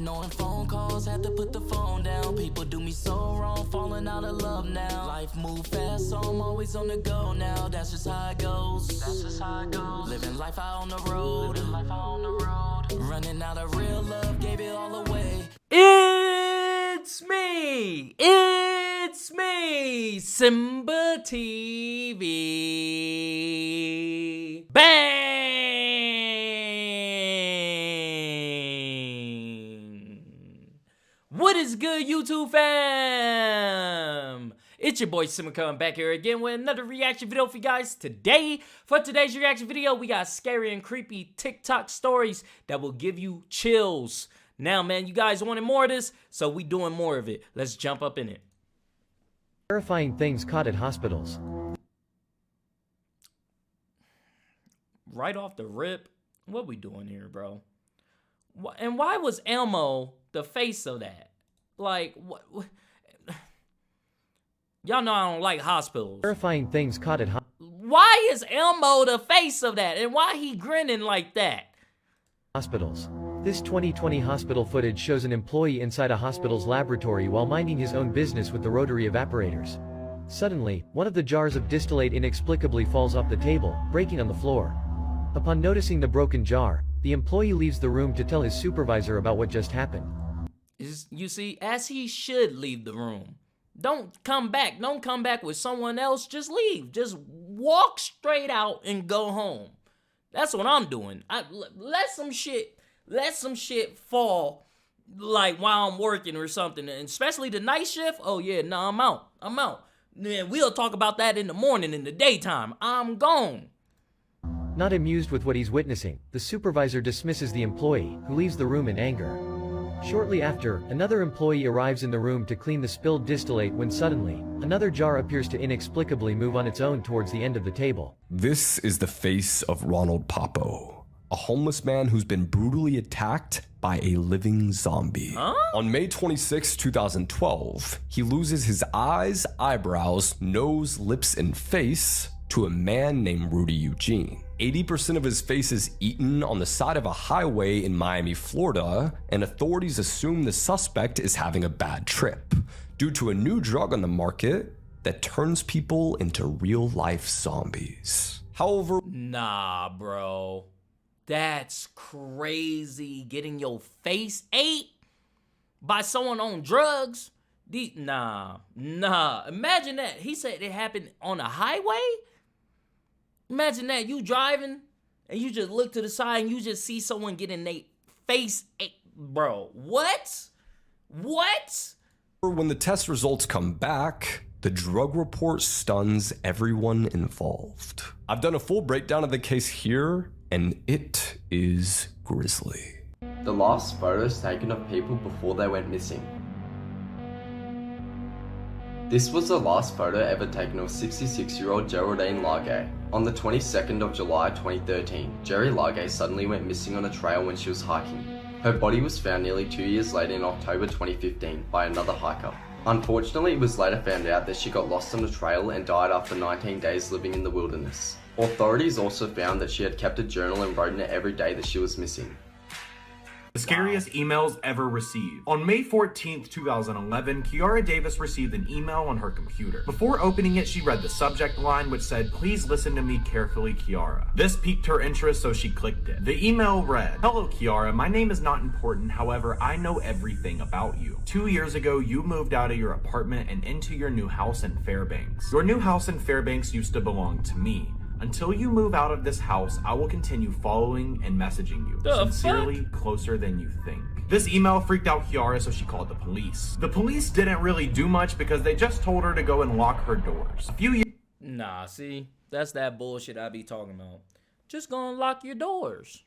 Ignoring phone calls, had to put the phone down. People do me so wrong, falling out of love now. Life move fast, so I'm always on the go now. That's just how it goes. Living life out on the road. Running out of real love, gave it all away. It's me, SimbaTv. Bang! What is good, YouTube fam? It's your boy Simba coming back here again with another reaction video for you guys today. For today's reaction video, we got scary and creepy TikTok stories that will give you chills. Now, man, you guys wanted more of this, so we doing more of it. Let's jump up in it. Terrifying things caught at hospitals. Right off the rip, what we doing here, bro? And why was Elmo the face of that? Like, what? Y'all know I don't like hospitals. Terrifying things caught at Why is Elmo the face of that? And why he grinning like that? hospitals. This 2020 hospital footage shows an employee inside a hospital's laboratory while minding his own business with the rotary evaporators. Suddenly, one of the jars of distillate inexplicably falls off the table, breaking on the floor. Upon noticing the broken jar, the employee leaves the room to tell his supervisor about what just happened. You see, as he should leave the room. Don't come back. Don't come back with someone else. Just leave. Just walk straight out and go home. That's what I'm doing. Let some shit fall, like while I'm working or something, and especially the night shift. Oh yeah, no, I'm out. Man, we'll talk about that in the morning, in the daytime. I'm gone. Not amused with what he's witnessing, the supervisor dismisses the employee, who leaves the room in anger. Shortly after, another employee arrives in the room to clean the spilled distillate when suddenly, another jar appears to inexplicably move on its own towards the end of the table. This is the face of Ronald Popo, a homeless man who's been brutally attacked by a living zombie. Huh? On May 26, 2012, he loses his eyes, eyebrows, nose, lips, and face to a man named Rudy Eugene. 80% of his face is eaten on the side of a highway in Miami, Florida, and authorities assume the suspect is having a bad trip due to a new drug on the market that turns people into real-life zombies. However, Nah, bro. That's crazy. Getting your face ate by someone on drugs? Nah. Imagine that. He said it happened on a highway? Imagine that. You driving and you just look to the side and you just see someone getting their face ate. Bro, what? when the test results come back, the drug report stuns everyone involved. I've done a full breakdown of the case here, and it is grisly. The last photos taken of people before they went missing. This was the last photo ever taken of 66-year-old Geraldine Largay. On the 22nd of July 2013, Jerry Largay suddenly went missing on a trail when she was hiking. Her body was found nearly 2 years later in October 2015 by another hiker. Unfortunately, it was later found out that she got lost on the trail and died after 19 days living in the wilderness. Authorities also found that she had kept a journal and wrote in it every day that she was missing. The scariest emails ever received. On May 14th, 2011, Kiara Davis received an email on her computer. Before opening it, she read the subject line, which said, "Please listen to me carefully, Kiara." This piqued her interest, so she clicked it. The email read, "Hello, Kiara. My name is not important. However, I know everything about you. 2 years ago, you moved out of your apartment and into your new house in Fairbanks. Your new house in Fairbanks used to belong to me. Until you move out of this house, I will continue following and messaging you. Sincerely, closer than you think." This email freaked out Kiara, so she called the police. The police didn't really do much because they just told her to go and lock her doors. Nah, see, that's that bullshit I be talking about. Just gonna lock your doors.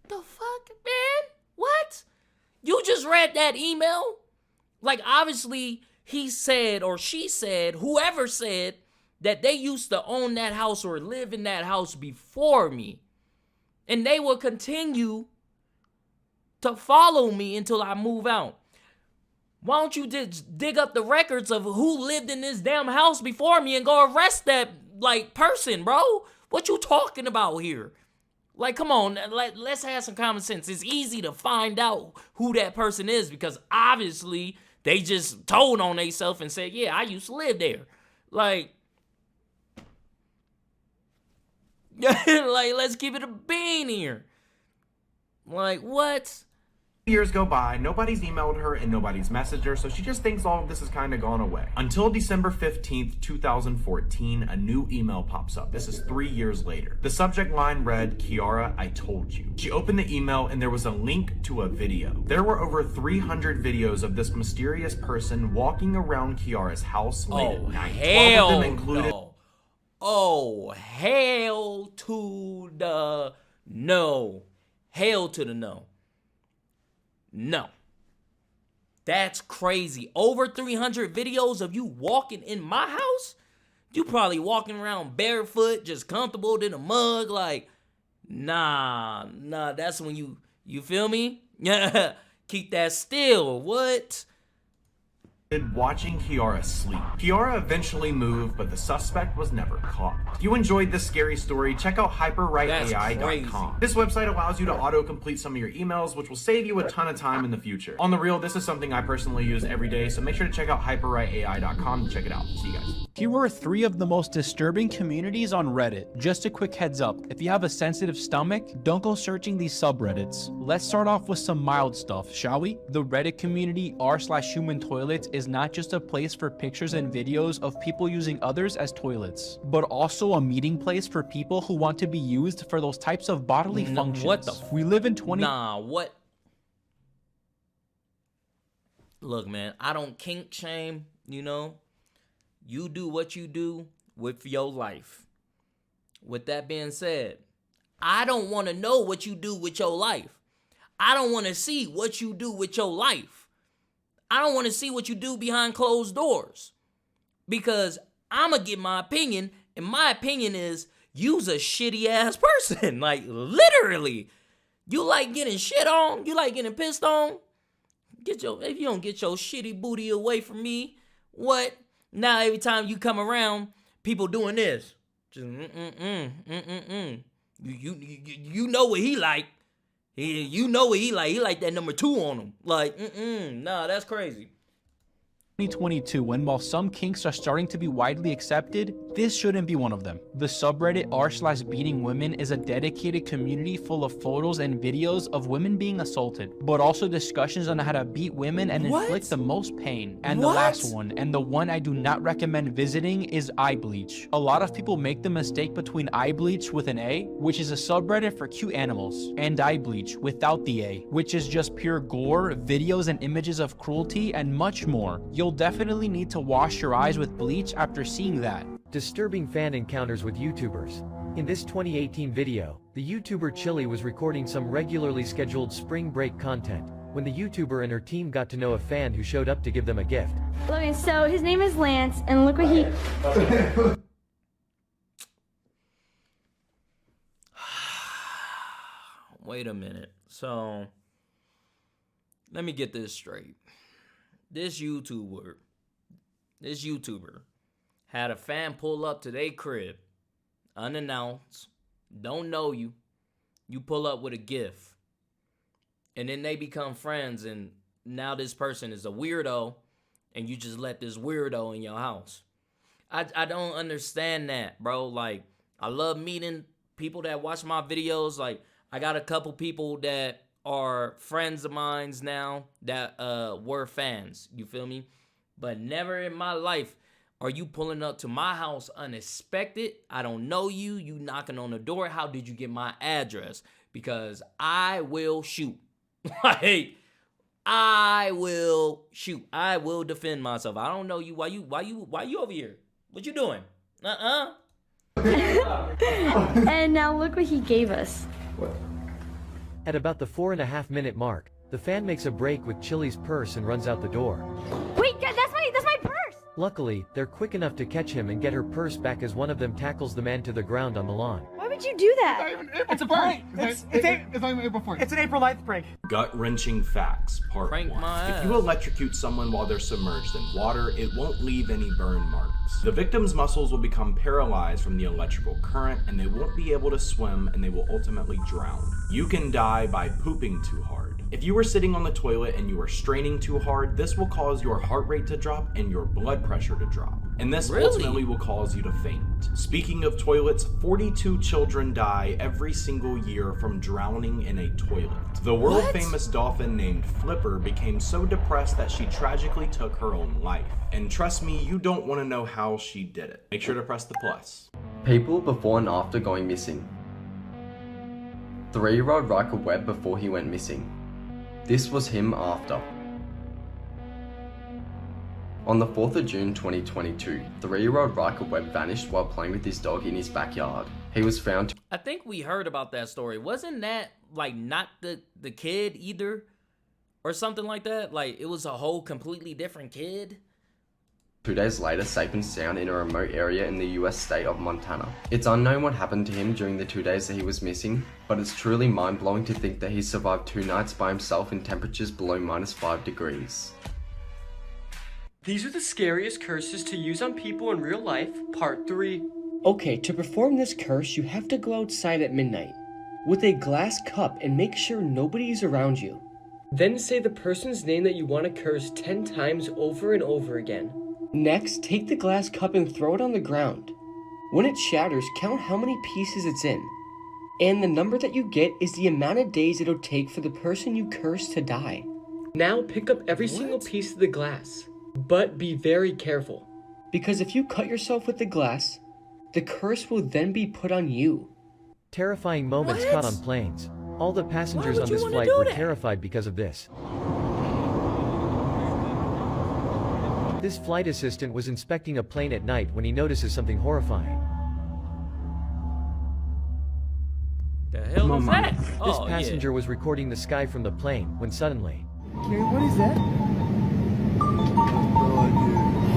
The fuck, man? What? You just read that email? Like, obviously, he said, or she said, whoever said, that they used to own that house or live in that house before me. And they will continue to follow me until I move out. Why don't you just dig up the records of who lived in this damn house before me and go arrest that, like, person, bro? What you talking about here? Like, come on, let's have some common sense. It's easy to find out who that person is because obviously they just told on themselves and said, yeah, I used to live there. Like, like, let's keep it a bean here. Like, what? Years go by, nobody's emailed her and nobody's messaged her, so she just thinks all of this has kind of gone away. Until December 15th, 2014, a new email pops up. This is 3 years later. The subject line read, Kiara, I told you. She opened the email and there was a link to a video. There were over 300 videos of this mysterious person walking around Kiara's house late at night. 12 of them included... No. Oh, hell to the no. Hell to the no. No. That's crazy. Over 300 videos of you walking in my house? You probably walking around barefoot, just comfortable in a mug, like, nah, that's when you feel me? Yeah, keep that still, what? Watching Kiara sleep. Kiara eventually moved, but the suspect was never caught. If you enjoyed this scary story, check out hyperwriteai.com. This website allows you to auto-complete some of your emails, which will save you a ton of time in the future. On the real, this is something I personally use every day, so make sure to check out hyperwriteai.com to check it out. See you guys. Here are 3 of the most disturbing communities on Reddit. Just a quick heads up, if you have a sensitive stomach, don't go searching these subreddits. Let's start off with some mild stuff, shall we? The Reddit community r/human toilets is not just a place for pictures and videos of people using others as toilets, but also a meeting place for people who want to be used for those types of bodily functions. What the we live in 20... Nah, what? Look, man, I don't kink shame, you know? You do what you do with your life. With that being said, I don't want to know what you do with your life. I don't want to see what you do with your life. I don't want to see what you do behind closed doors. Because I'm going to give my opinion, and my opinion is you's a shitty ass person. Like, literally. You like getting shit on? You like getting pissed on? If you don't get your shitty booty away from me, what? Now every time you come around, people doing this. Just You know what he like. You know what he like. He like that number 2 on him. Like, nah, that's crazy. 2022, when while some kinks are starting to be widely accepted, this shouldn't be one of them. The subreddit r/beating women is a dedicated community full of photos and videos of women being assaulted, but also discussions on how to beat women and inflict the most pain. And the last one, and the one I do not recommend visiting, is eye bleach. A lot of people make the mistake between eye bleach with an A, which is a subreddit for cute animals, and eye bleach without the A, which is just pure gore, videos and images of cruelty, and much more. You'll definitely need to wash your eyes with bleach after seeing that. Disturbing fan encounters with YouTubers. In this 2018 video, the YouTuber Chili was recording some regularly scheduled spring break content when the YouTuber and her team got to know a fan who showed up to give them a gift. Logan, so his name is Lance, and look what he... Wait a minute. So, let me get this straight. This YouTuber had a fan pull up to their crib, unannounced, don't know you. You pull up with a gift, and then they become friends, and now this person is a weirdo, and you just let this weirdo in your house. I don't understand that, bro. Like, I love meeting people that watch my videos. Like, I got a couple people that are friends of mine now that were fans, you feel me? But never in my life are you pulling up to my house unexpected. I don't know you. You knocking on the door. How did you get my address? Because I will shoot. Like, I will shoot. I will defend myself. I don't know you. Why you over here? What you doing? And now look what he gave us. At about the 4.5-minute mark, the fan makes a break with Chili's purse and runs out the door. Wait, that's my purse! Luckily, they're quick enough to catch him and get her purse back as one of them tackles the man to the ground on the lawn. Why would would you do that? It's a prank. It's not even April 4th. It's an April 9th prank. Gut-wrenching facts, part Prank 1. my If you ass. electrocute someone while they're submerged in water, it won't leave any burn marks. The victim's muscles will become paralyzed from the electrical current, and they won't be able to swim, and they will ultimately drown. You can die by pooping too hard. If you were sitting on the toilet and you were straining too hard, this will cause your heart rate to drop and your blood pressure to drop. And this Really? ultimately will cause you to faint. Speaking of toilets, 42 children die every single year from drowning in a toilet. The world-famous dolphin named Flipper became so depressed that she tragically took her own life. And trust me, you don't want to know how she did it. Make sure to press the plus. People before and after going missing. 3-year-old Riker Webb before he went missing. This was him after. On the 4th of June 2022, 3-year-old Riker Webb vanished while playing with his dog in his backyard. He was found I think we heard about that story. Wasn't that like not the kid either? Or something like that? Like it was a whole completely different kid? 2 days later safe and sound in a remote area in the US state of Montana. It's unknown what happened to him during the 2 days that he was missing, but it's truly mind-blowing to think that he survived 2 nights by himself in temperatures below -5 degrees. These are the scariest curses to use on people in real life, part 3. Okay, to perform this curse, you have to go outside at midnight with a glass cup and make sure nobody is around you. Then say the person's name that you want to curse 10 times over and over again. Next, take the glass cup and throw it on the ground. When it shatters, count how many pieces it's in. And the number that you get is the amount of days it'll take for the person you curse to die. Now pick up every single piece of the glass. But be very careful, because if you cut yourself with the glass, the curse will then be put on you. Terrifying moments What? caught on planes. All the passengers would on you this wanna flight do were that? terrified because of this. This flight assistant was inspecting a plane at night when he notices something horrifying. The hell is that? This Oh, passenger was recording the sky from the plane when suddenly, Gary, what is that?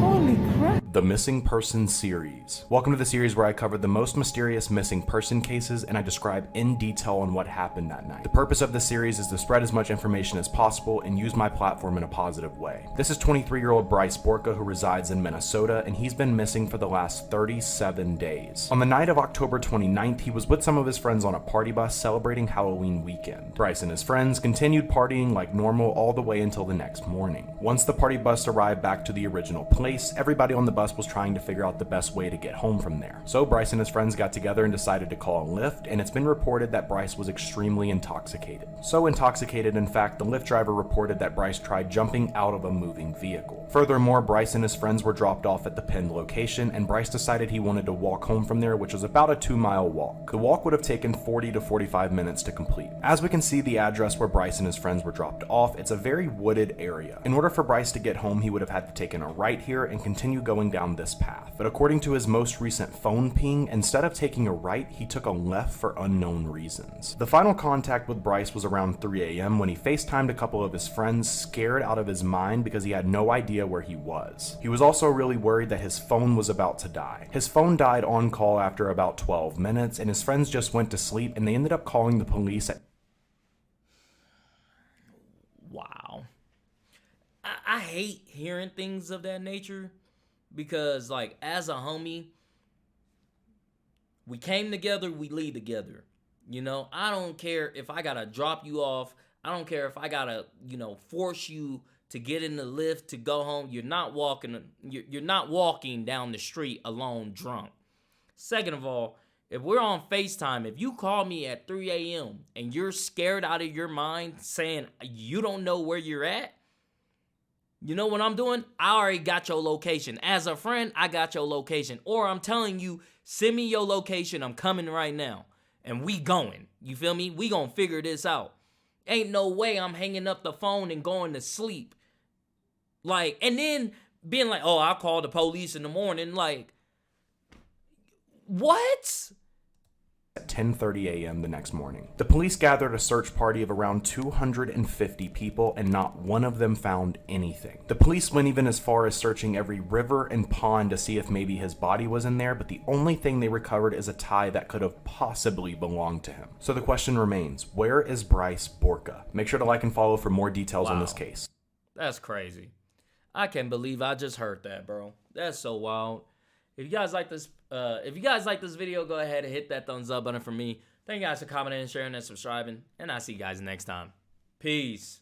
Holy crap. The Missing Person Series. Welcome to the series where I cover the most mysterious missing person cases and I describe in detail on what happened that night. The purpose of this series is to spread as much information as possible and use my platform in a positive way. This is 23-year-old Bryce Borka, who resides in Minnesota, and he's been missing for the last 37 days. On the night of October 29th, he was with some of his friends on a party bus celebrating Halloween weekend. Bryce and his friends continued partying like normal all the way until the next morning. Once the party bus arrived back to the original place, everybody on the bus was trying to figure out the best way to get home from there. So Bryce and his friends got together and decided to call a Lyft, and it's been reported that Bryce was extremely intoxicated. So intoxicated, in fact, the Lyft driver reported that Bryce tried jumping out of a moving vehicle. Furthermore, Bryce and his friends were dropped off at the pinned location, and Bryce decided he wanted to walk home from there, which was about a 2-mile walk. The walk would have taken 40 to 45 minutes to complete. As we can see the address where Bryce and his friends were dropped off, it's a very wooded area. In order for Bryce to get home, he would have had to take a right here and continue going down this path. But according to his most recent phone ping, instead of taking a right, he took a left for unknown reasons. The final contact with Bryce was around 3 a.m. when he FaceTimed a couple of his friends, scared out of his mind because he had no idea where he was. He was also really worried that his phone was about to die. His phone died on call after about 12 minutes, and his friends just went to sleep, and they ended up calling the police at... Wow. I hate hearing things of that nature because, like, as a homie, we came together, we leave together. You know, I don't care if I gotta drop you off. I don't care if I gotta, force you to get in the lift to go home. You're not walking down the street alone drunk. Second of all, if we're on FaceTime, if you call me at 3 a.m. and you're scared out of your mind saying you don't know where you're at, you know what I'm doing? I already got your location. As a friend, I got your location. Or I'm telling you, send me your location. I'm coming right now. And we going. You feel me? We gonna figure this out. Ain't no way I'm hanging up the phone and going to sleep. Like, and then being like, oh, I'll call the police in the morning. Like, what? at 10:30 a.m. the next morning. The police gathered a search party of around 250 people, and not one of them found anything. The police went even as far as searching every river and pond to see if maybe his body was in there, but the only thing they recovered is a tie that could have possibly belonged to him. So the question remains, where is Bryce Borka? Make sure to like and follow for more details on this case. That's crazy. I can't believe I just heard that, bro. That's so wild. If you guys like this video, go ahead and hit that thumbs up button for me. Thank you guys for commenting, sharing, and subscribing, and I'll see you guys next time. Peace.